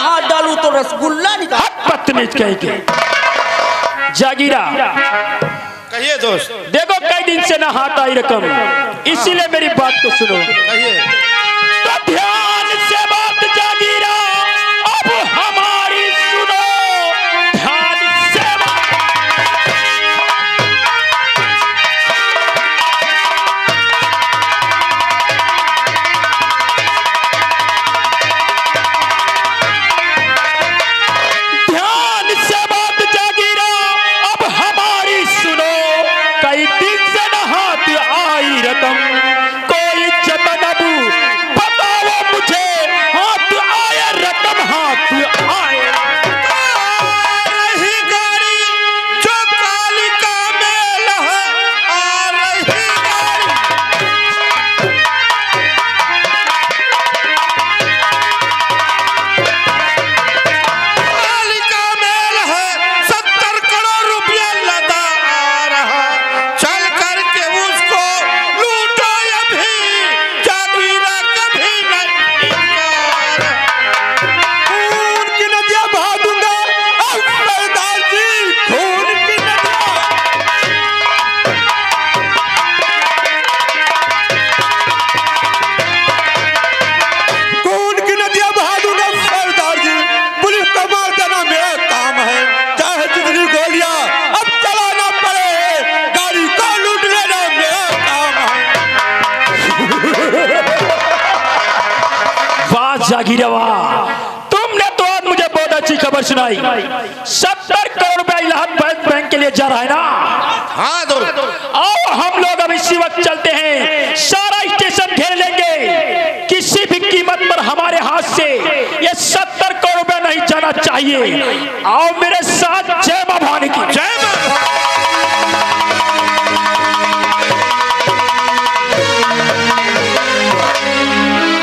हाथ डालूं तो रसगुल्ला निकाल। बदतमीज कह के। जागीरा कहिए दोस्त। देखो कई दिन से ना हाथ आई रकम, इसीलिए मेरी बात को सुनो। कहिए। तो ध्यान से बात जागीरा अब हमारी सुनो, ध्यान से बात जागीरा अब हमारी सुनो। कई दिन से ना हाथ आई रकम, कोई जतन अबू बताओ मुझे, हाथ आया रकम, हाथ आए। रही गाड़ी जो कालिका मेल है, आ रही गाड़ी। कालिका मेल है, 70 करोड़ रुपया लदा आ रहा, चल करके उसको लूटो अभी, जागीरा कभी नहीं इनकार। खून की नदियां बहा दूंगा अब सरदार जी, खून की नदियां। खून की नदियां बहा दूंगा सरदार जी, पुलिस को मार देना मेरा काम है, चाहे जितनी गोलियां अब चलाना पड़े, गाड़ी को लूट लेना मेरा काम है। वाह जागीरा वाह, तुमने तो आज मुझे बहुत अच्छी खबर सुनाई। 70 करोड़ रुपया इलाहाबाद बैंक के लिए जा रहा है ना। हाँ दोस्त। आओ हम लोग अब इसी वक्त चलते हैं, सारा स्टेशन घेर लेंगे, किसी भी कीमत पर हमारे हाथ से ये 70 करोड़ रुपया नहीं जाना चाहिए। आओ मेरे साथ, जय मां भवानी की जय मां।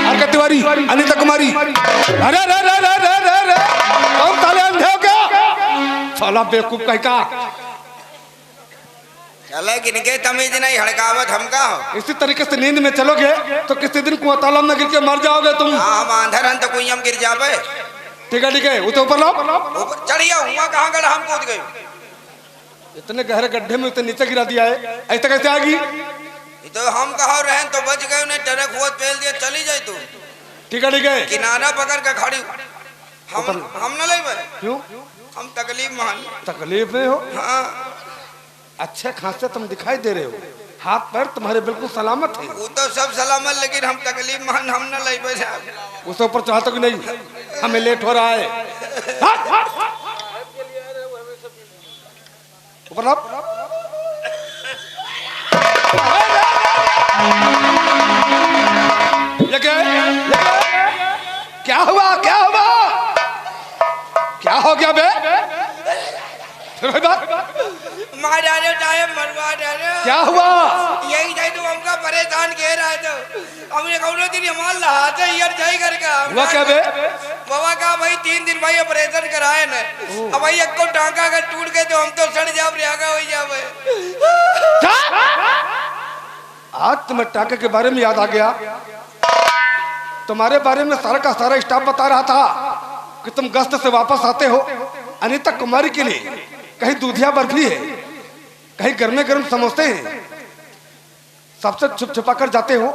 आरका तिवारी, अनिता कुमारी, अरे रे रे रे रे रे रे, तुम साले अंधे हो क्या? साला बेवकूफ कहीं का। चले किनके तमीज नहीं, हड़कावत हमका हो। इसी तरीके से नींद में चलोगे तो किसी दिन कुआं तालाब में गिर के मर जाओगे तुम। हाँ हम आंधर हन तो कोई हम गिर जावे। ठीक है, उसे ऊपर लाओ। ऊपर चढ़िया हुआ, कहाँ गड़ा हम कूद गए। इतने गहरे गड्ढे में उसे नीचे गिरा दिया है, ऐसा कैसे आएगी? ये तो हम कहा रहे तो बच गए, उन्हें टरक हुआ पेल दिया, चली जाए तू। ठीक है। किनारा पकड़ के खड़ी हम न ले भाई। क्यों? हम तकलीफ मान। तकलीफ में हो? हाँ अच्छे खासे तुम दिखाई दे रहे हो, हाथ पैर तुम्हारे बिल्कुल सलामत है। वो तो सब सलामत, लेकिन हम तकलीफ मान, हम न ले भाई। उसे ऊपर चढ़ा तो कि नहीं, हमें लेट हो रहा है। ऊपर लाओ। ये क्या है? क्या हुआ? क्या हुआ? क्या हो गया बे? फिर वही बात। मार डाले टाइम मरवा डाले। क्या हुआ? यही जाए तो हमका परेशान कह रहा है, तो हमने कौनो दिन हमार लहाते यार जाई करके। हुआ क्या बे? बाबा का भाई 3 दिन भाई ऑपरेशन कराए न, अब भाई एक को टांका अगर टूट गए तो हम तो सड़ जाब रियागा हो जावे। आज तुम्हें टाके के बारे में याद आ गया। तुम्हारे बारे में सारा का सारा स्टाफ बता रहा था कि तुम गश्त से वापस आते हो अनीता कुमारी के लिए, कहीं दूधिया बर्फी है, कहीं गर्मे गर्म समोसे हैं, सबसे छुप छुपा कर जाते हो,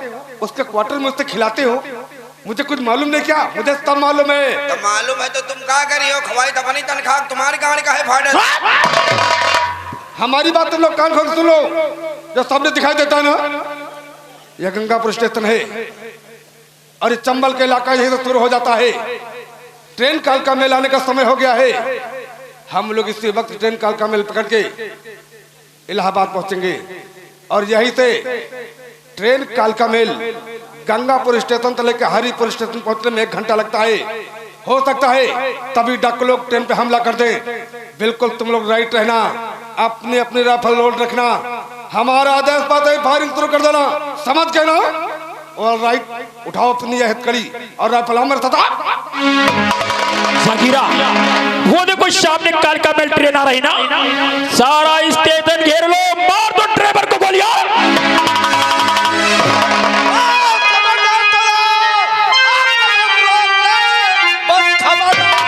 उसके क्वार्टर में उससे खिलाते हो। मुझे कुछ मालूम नहीं क्या? मुझे सब मालूम है। तो मालूम है तो तुम क्या करी हो? खवाई तो अपनी तनख्वाह, तुम्हारी गाड़ी का है फाड़ल। हमारी बात तुम लोग कान खोल सुन लो, जो सामने दिखाई देता है ना, यह गंगापुर स्टेशन है और ये चंबल का इलाका यही से शुरू हो जाता है। ट्रेन कालका मेल आने का समय हो गया है। हम लोग इसी वक्त ट्रेन कालका मेल पकड़ के इलाहाबाद पहुंचेंगे और यहीं से ट्रेन कालका मेल गंगापुर स्टेशन से लेकर हरिपुर स्टेशन पहुंचने में 1 घंटा लगता है। हो सकता है तभी डाकू लोग ट्रेन पे हमला कर दें। बिल्कुल तुम लोग राइट रहना, अपनी अपनी राइफल लोड रखना, हमारा आदेश पाते ही फायरिंग शुरू कर देना, समझ गए ना? और राइट, उठाओ अपनी यह हथकड़ी और राइफल हमारे साथ। जागीरा वो देखो सामने कालका मेल ट्रेन आ रही ना, सारा स्टेशन घेर लो, मार दो ड्राइवर को गोलियां। बस खबरदार।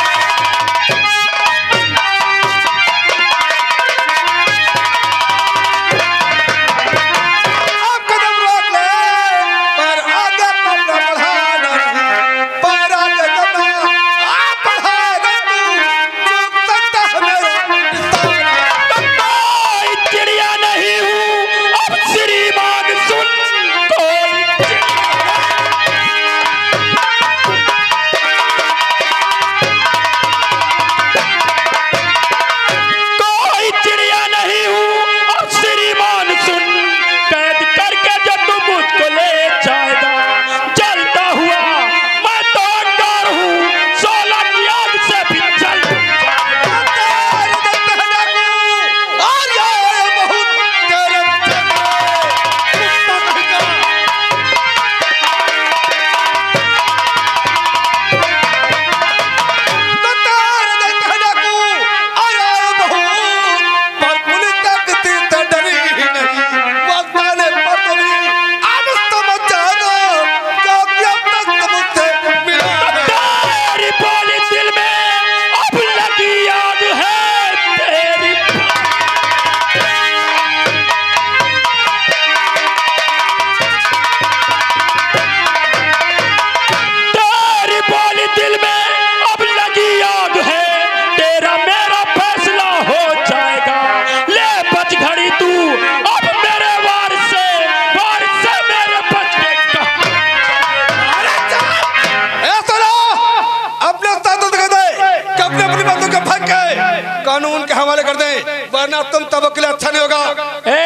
अपनी अपनी बातों को फेंक के कानून के हवाले कर दे, वरना तुम तब के लिए अच्छा नहीं होगा।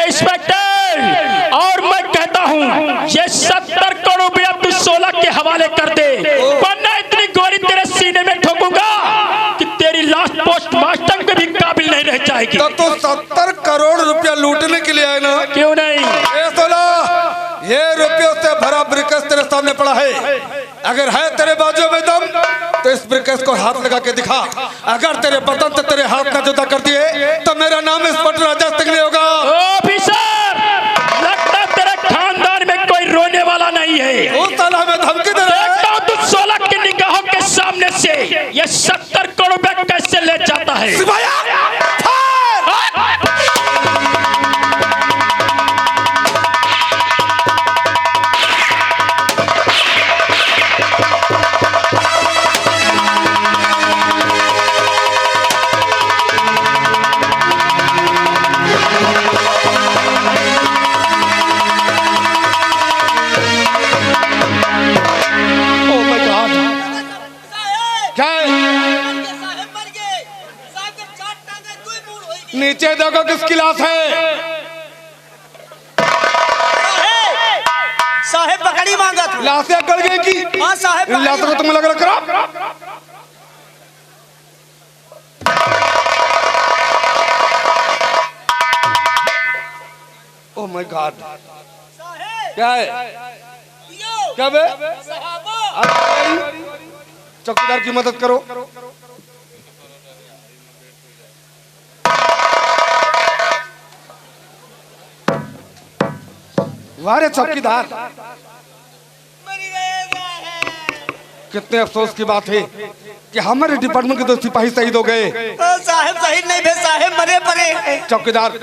इंस्पेक्टर, और मैं कहता हूँ ये 70 करोड़ रुपया तू 16 के हवाले कर दे, वरना इतनी गोली तेरे सीने में ठोकूंगा कि तेरी लाश पोस्टमार्टम के भी काबिल नहीं रह जाएगी। तो तू 70 करोड़ रुपया लूटने के लिए आए ना? क्यों नहीं? ये रुपयों से भरा ब्रिकेस तेरे सामने पड़ा है। अगर है तेरे बाजू में दम तो इस ब्रिकेस को हाथ लगा के दिखा। अगर तेरे बदन से तेरे हाथ ना जुदा कर दिए तो मेरा नाम इंस्पेक्टर राजा सिंह नहीं होगा। ऑफिसर, लगता है तेरे खानदान में कोई रोने वाला नहीं है। वो साला हमें धमकी दे रहा है। देखता हूं तू 16 की निगाहों के सामने से ये 70 करोड़ रुपया कैसे ले जाता है। सिपाही नीचे देखो किसकी लाश है। साहेब पकड़ी मांगा था। लाशें गल गई की? हाँ साहेब। इन लाशों को तुम्हें लग रहा करो। ओह माय गॉड, क्या है? क्या बे? चौकीदार की मदद करो। वारे चौकीदार, कितने अफसोस की बात है कि हमारे डिपार्टमेंट के 2 सिपाही शहीद हो गए। साहेब शहीद नहीं भे, साहेब मरे पड़े। चौकीदार,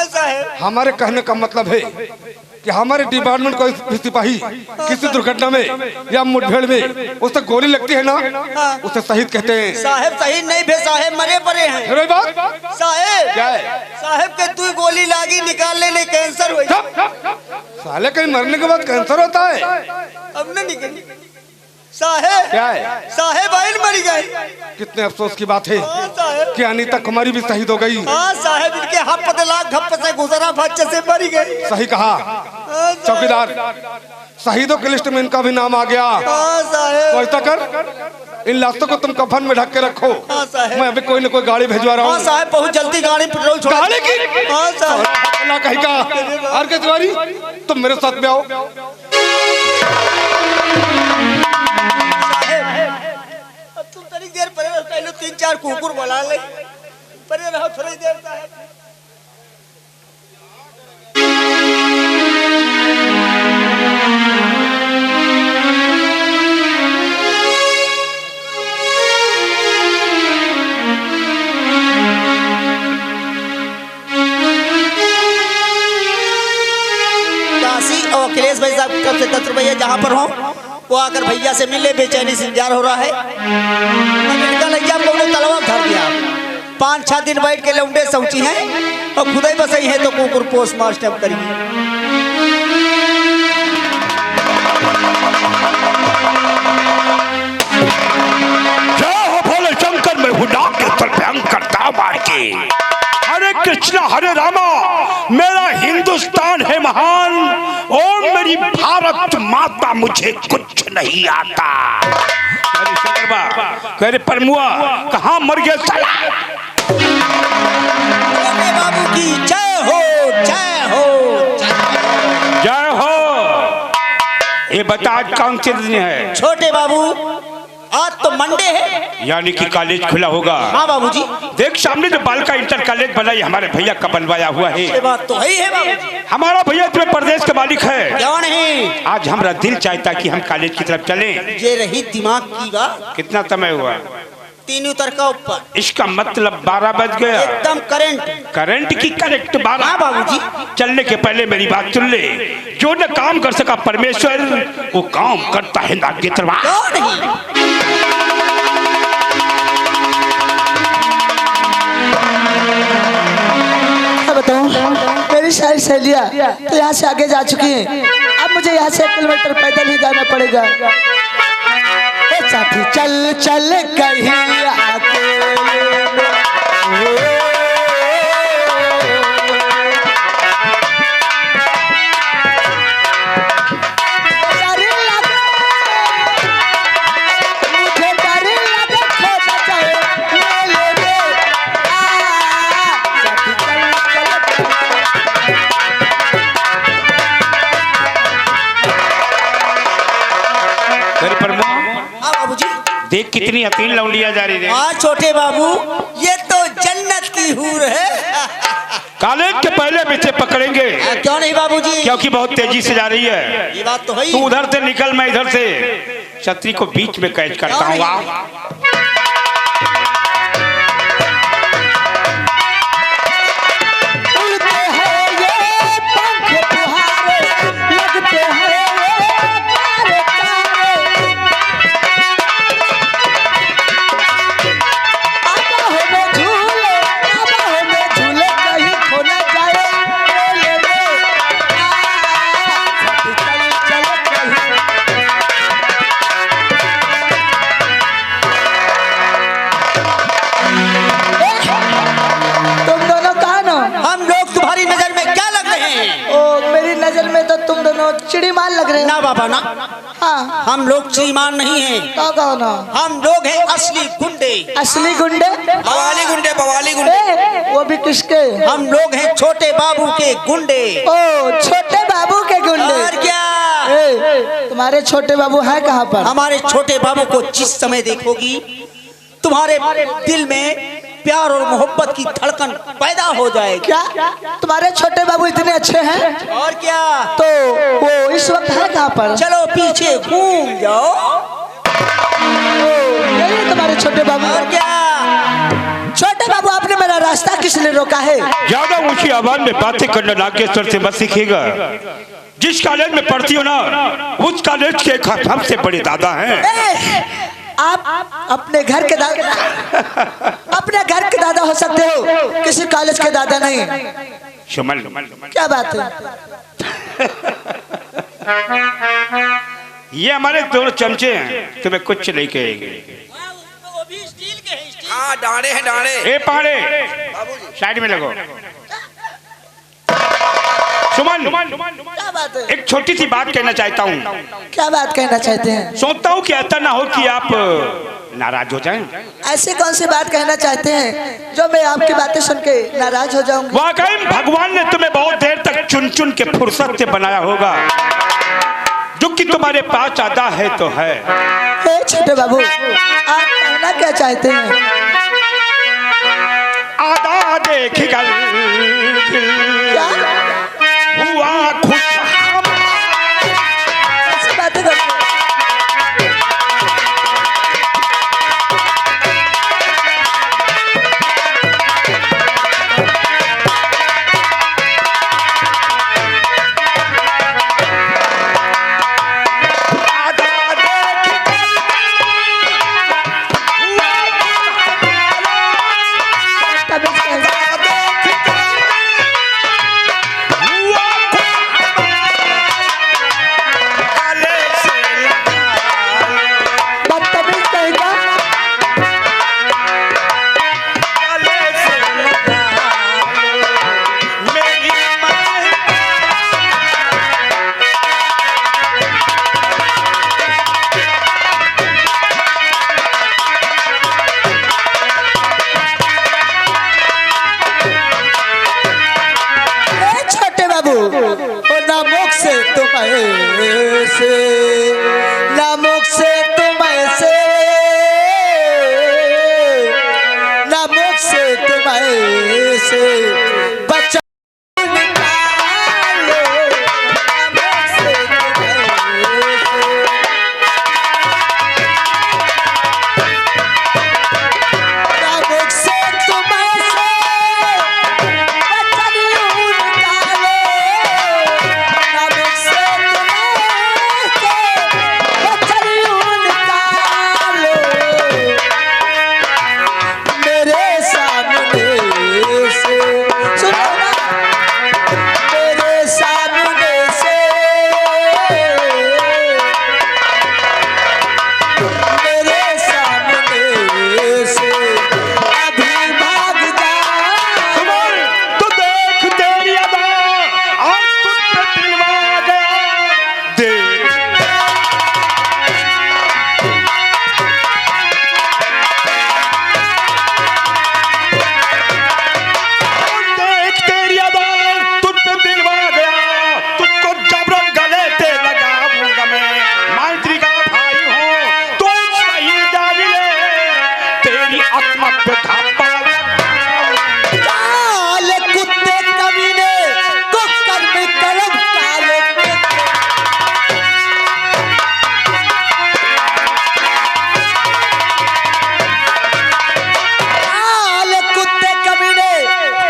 साहेब हमारे कहने का मतलब है कि हमारे डिपार्टमेंट को भी सिपाही किसी दुर्घटना में या मुठभेड़ में उसे गोली लगती है ना, उसे शहीद कहते हैं। साहेब शहीद नहीं भे, साहेब मरे पड़े हैं। है बात? साहेब क्या है? साहेब के तू गोली लागी निकालने नहीं, कैंसर हुई। साले कहीं मरने के बाद कैंसर होता है? अब नहीं निकली। साहेब क्या है? साहेब आयल मर गए। कितने अफसोस की बात है साहेब कि अनीता कुमारी भी शहीद हो गई। साहेब इनके हाथ लाख धप्प से गुजरा बच्चे से मर गई। सही कहा चौकीदार, शहीदों की लिस्ट में इनका भी नाम आ गया। तो ऐसा कर, इन लाशों को तुम कफन में ढक के रखो। मैं अभी कोई न कोई गाड़ी भेजवा रहा हूँ। साहेब बहुत जल्दी गाड़ी पेट्रोल छोड़। गाड़ी की? अल्लाह कहीं का। आर के तिवारी, तुम मेरे साथ में आओ। तुम तनिक देर परे रहो, 3-4 कुकुर बुला ले। परे रहो थोड़ी देर। साहेब अखिलेश भाई साहब की तरफ से 10 रुपया जहाँ पर हो वो आकर भैया से मिले, बेचैनी से इंतजार हो रहा है। तलवा धर दिया, 5-6 दिन बैठ के लौंडे सऊची हैं और खुदा ही बसई है तो कुकुर पोस्टमार्टम करेंगे। जय हो भोले शंकर, मैं हूँ नाग के सर पे अंकर दामार के। हरे कृष्णा हरे रामा, मेरा हिंदुस्तान है महान और मेरी भारत माता मुझे कुछ नहीं आता। अरे शंकरबा, अरे परमुआ कहाँ मर गया साला? बाबू की जय हो, जय हो, जय हो। ये बता आज कौन से दिन है? छोटे बाबू आज तो मंडे है, यानी कि कॉलेज खुला होगा। हाँ बाबूजी। देख सामने जो बालका इंटर कॉलेज बनाई हमारे भैया का बनवाया हुआ है। ये बात तो है बाबूजी। हमारा भैया तुम्हें प्रदेश का मालिक है। क्यों नहीं? आज हमारा दिल चाहता कि हम कॉलेज की तरफ चलें। ये रही दिमाग की बात। कितना समय हुआ? 3 उतर का ऊपर। इसका मतलब 12 बज गया। एकदम करंट की करेक्ट 12। हाँ बाबूजी। चलने के पहले मेरी बात सुन ले, जो न काम कर सका परमेश्वर वो काम करता है नागेंद्रवा। क्यों नहीं? बताओ, मेरी सारी सहेलियां तो यहाँ से आगे जा चुकी हैं, अब मुझे यहाँ से 1 किलोमीटर पैदल ही जाना पड़ेगा। साथी चल चल कहीं आके हतीन लौंडिया जा रही है। हाँ छोटे बाबू, ये तो जन्नत की हूर है। कॉलेज के पहले पीछे पकड़ेंगे। क्यों नहीं बाबूजी? क्योंकि बहुत तेजी से जा रही है। ये बात तो है ही। तू उधर से निकल, मैं इधर से छतरी को बीच में कैच करता हूँ। चिड़ीमान लग रहे हैं ना बाबा ना। हाँ, हम लोग चिड़ीमान नहीं हैं। तो कौन हो? हम लोग हैं असली गुंडे। असली गुंडे? बवाली गुंडे, बवाली गुंडे। वो भी किसके? हम लोग हैं छोटे बाबू के गुंडे। ओ, छोटे बाबू के गुंडे। और क्या? तुम्हारे छोटे बाबू हैं कहाँ पर? हमारे छोटे बाबू को जिस समय देखोगी तुम्हारे दिल में प्यार और मोहब्बत की धड़कन पैदा हो जाएगी। क्या तुम्हारे छोटे बाबू इतने अच्छे हैं? और क्या? तो वो इस वक्त है कहाँ पर? चलो पीछे घूम जाओ। यही तुम्हारे छोटे बाबू। और क्या? छोटे बाबू, आपने मेरा रास्ता किस लिए रोका है? ज्यादा ऊंची आवाज में बातें करना नागेश्वर से मत सीखिएगा। जिस कॉलेज में पढ़ती हो ना, उस कॉलेज के सबसे बड़े दादा हैं। आप अपने घर के दादा अपने घर के दादा हो सकते हो, किसी कॉलेज के दादा नहीं। सुमन, क्या बात है? ये हमारे दोनों चमचे हैं, तुम्हें कुछ नहीं कहेंगे। हाँ, डांडे हैं डांडे। ए पाड़े, साइड में लगो। सुमन, क्या बात है? एक छोटी सी बात कहना चाहता हूँ। क्या बात कहना चाहते हैं? सोचता हूँ कि ऐसा ना हो कि आप नाराज हो जाएं। ऐसी कौन सी बात कहना चाहते हैं जो मैं आपकी बातें सुन के नाराज हो जाऊंगी? वाकई भगवान ने तुम्हें बहुत देर तक चुन चुन के फुर्सत से बनाया होगा। जो कि तुम्हारे पास आधा है तो है। ए छोटे बाबू, आप कहना क्या चाहते हैं? आधा देख कर क्या हुआ खुश। ऐसी बातें करते हैं? किस्मत पे धापा काले कुत्ते कमीने को कर्म करम काले कुत्ते कमीने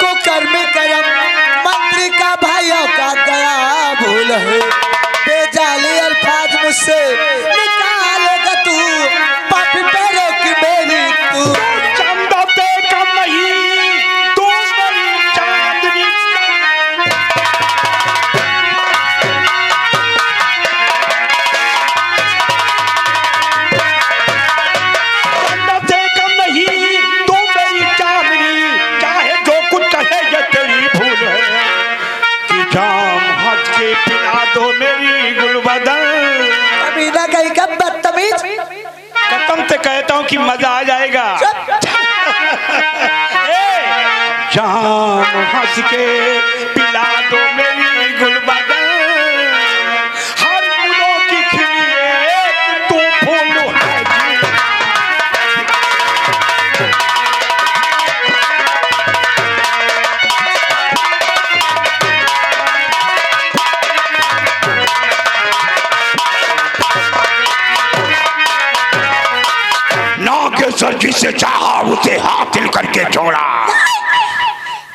को कर्म करम मंत्री का भाइयों का गया भूल है बेजाले अल्फाज मुझसे निकालेगा तू पापी पैरों की मेरी तू चंदा पे कम नहीं तू मेरी चांदनी चंदा से कम नहीं तू मेरी चांदनी चाहे जो कुछ कहे ये तेरी भूल है कि जाम हंस के पिला दो मेरी गुलबदन कमीना कहीं का बदतमीज कसम से कहता हूँ कि मजा आ जाएगा जाम हंस के पिला दो मेरी गुलबदन हर फूलों की खिली एक तू फूल है जी नागेश्वर जिसे चाहा उसे हासिल करके छोड़ा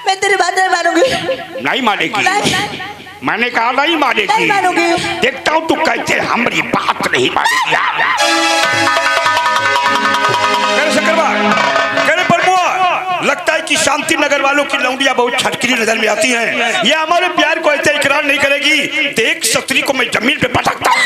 मैं तेरी बात नहीं मानूंगी नहीं मानेगी नहीं। मैंने कहा नहीं मानेगी नहीं मानूंगी। देखता हूँ तू कैसे हमारी बात नहीं मानेगी कहने शंकरबा, कहने प्रभुआ, लगता है कि शांति नगर वालों की लौंडियां बहुत छटकरी नजर में आती हैं। ये हमारे प्यार को ऐसे इकरार नहीं करेगी। देख शस्त्री को मैं जमीन पे पटकता हूं।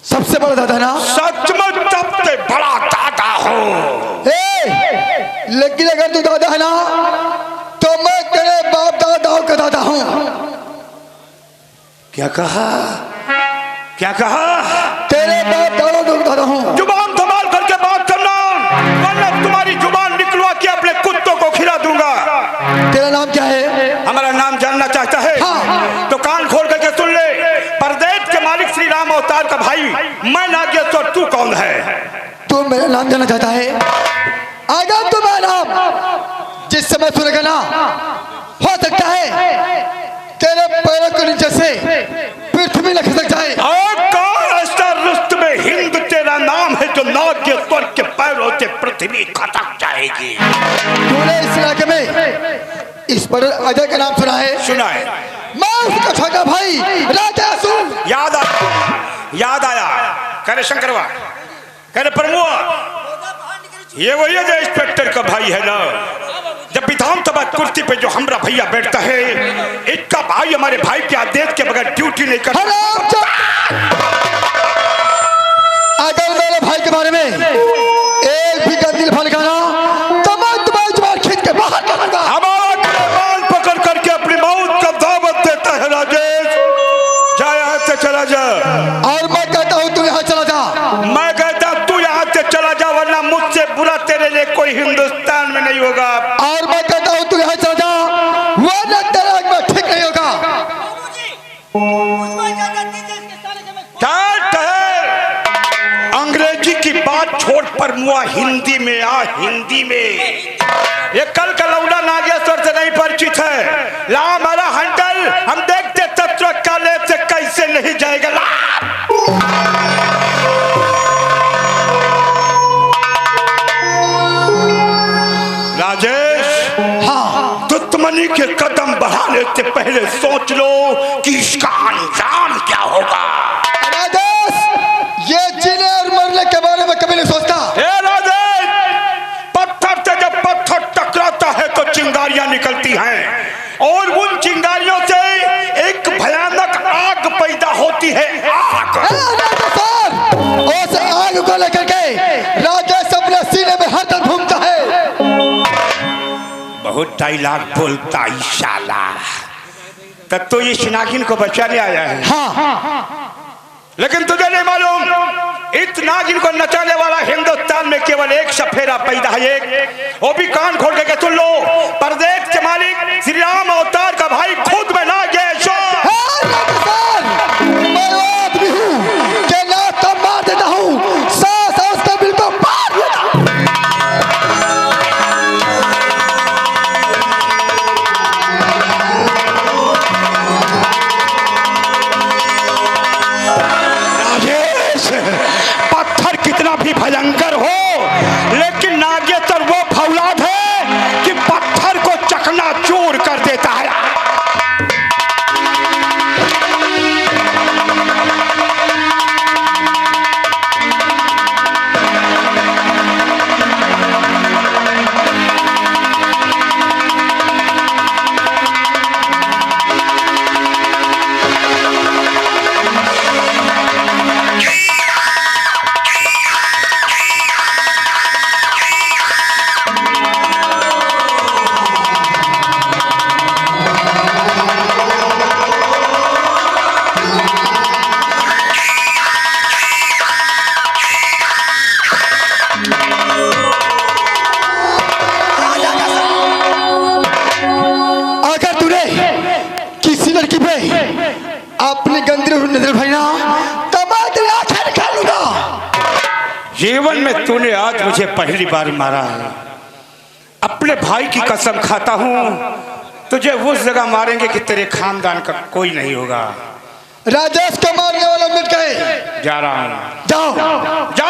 सबसे बड़ा दादा ना? सचमुच सबसे बड़ा दादा हो। लेकिन अगर तू दादा है ना तो मैं तेरे बाप दादाओं का दादा हूँ। क्या कहा? क्या कहा? तेरे बाप दादाओं का दादा हूँ। जुबान संभाल करके बात करना, वरना तुम्हारी जुबान निकलवा के अपने कुत्तों को खिला दूंगा। तेरा नाम क्या है? हमारा नाम जानना चाहता है? हाँ। तो कान खोल करके सुन ले। परदेश के मालिक श्री राम अवतार का भाई मैं नागेश्वर, तू कौन है? तू मेरा नाम जानना चाहता है? अगर तू मेरा नाम जिस समय सुनेगा ना, हो सकता है तेरे पैरों के नीचे से पृथ्वी न खिसक जाए। ऐसा रुस्त में हिंद तेरा नाम है जो नागेश्वर के पैरों से पृथ्वी खटक जाएगी। तूने इस इलाके में इस बड़े अजय का नाम सुना है? सुना है। मैं उसका छोटा भाई राजेश हूँ। याद आया। कह रहे शंकरवा, कह रहे प्रमुआ, ये वही जो इंस्पेक्टर का भाई है ना, जब विधानसभा कुर्सी पे जो हमरा भैया बैठता है, इसका भाई हमारे भाई के आदेश के बगैर ड्यूटी नहीं करता। अगर मेरे भाई के बारे में एक भी गंदी लफा निकाला तो मैं तुम्हारी जुबान खींच के बाहर करूंगा। हमारा गिरबान पकड़ करके अपनी मौत का दावत देता है राजेश। जा यहाँ से चला जा। और मैं कहता हूँ तू यहाँ चला जा। मैं कहता तू यहाँ से चला जा, वरना मुझसे बुरा तेरे लिए कोई हिंदुस्तान में नहीं होगा। और मैं कहता हूँ तू यहाँ चला जा, वरना तेरा में ठीक नहीं होगा। अंग्रेजी की बात छोड़ पर मुआ हिंदी में आ, हिंदी में। ये कल का लौड़ा नागेश्वर से नहीं परिचित है। ला हमारा हंडल, हम देखते तत्व काले से कैसे नहीं जाएगा। ला राजेश, हाँ, दुश्मनी के कदम बढ़ाने से पहले सोच लो कि इसका अंजाम क्या होगा। राजेश, ये जीने और मरने के बारे में कभी नहीं सोचता। राजेश, पत्थर से जब पत्थर टकराता है तो चिंगारियां निकलती हैं, और उन चिंगारियों से एक भयानक आग पैदा होती है। आग। उस आग को लेकर के राजेश अपने सीने में हर तरफ घूमता है। बहुत डायलॉग बोलता इशाला। तब तो ये नागिन को बचाने आया है। हाँ, लेकिन तुझे नहीं मालूम, इस नागिन को नचाने वाला हिंदुस्तान में केवल एक सफेरा पैदा है। एक, वो भी कान खोल के सुन लो। परदेश के मालिक श्री राम अवतार का भाई खुद में नागेश्वर। मैं वो आदमी हूँ कि ना तो मार देता हूँ, सांस का बिल्कुल मार देता हूँ। पत्थर कितना भी भयंकर हो, लेकिन नागेश्वर वो फौलाद है कि पत्थर को चकनाचूर कर देता है। अपनी गंदी नजर भाईना तो मैं तेरी आंखें निकालूंगा। जीवन में तूने आज मुझे पहली बार मारा है। अपने भाई की कसम खाता हूँ, तुझे उस जगह मारेंगे कि तेरे खानदान का कोई नहीं होगा। राजेश को मारने वाला मिट गए। जा रहा हूँ। जाओ।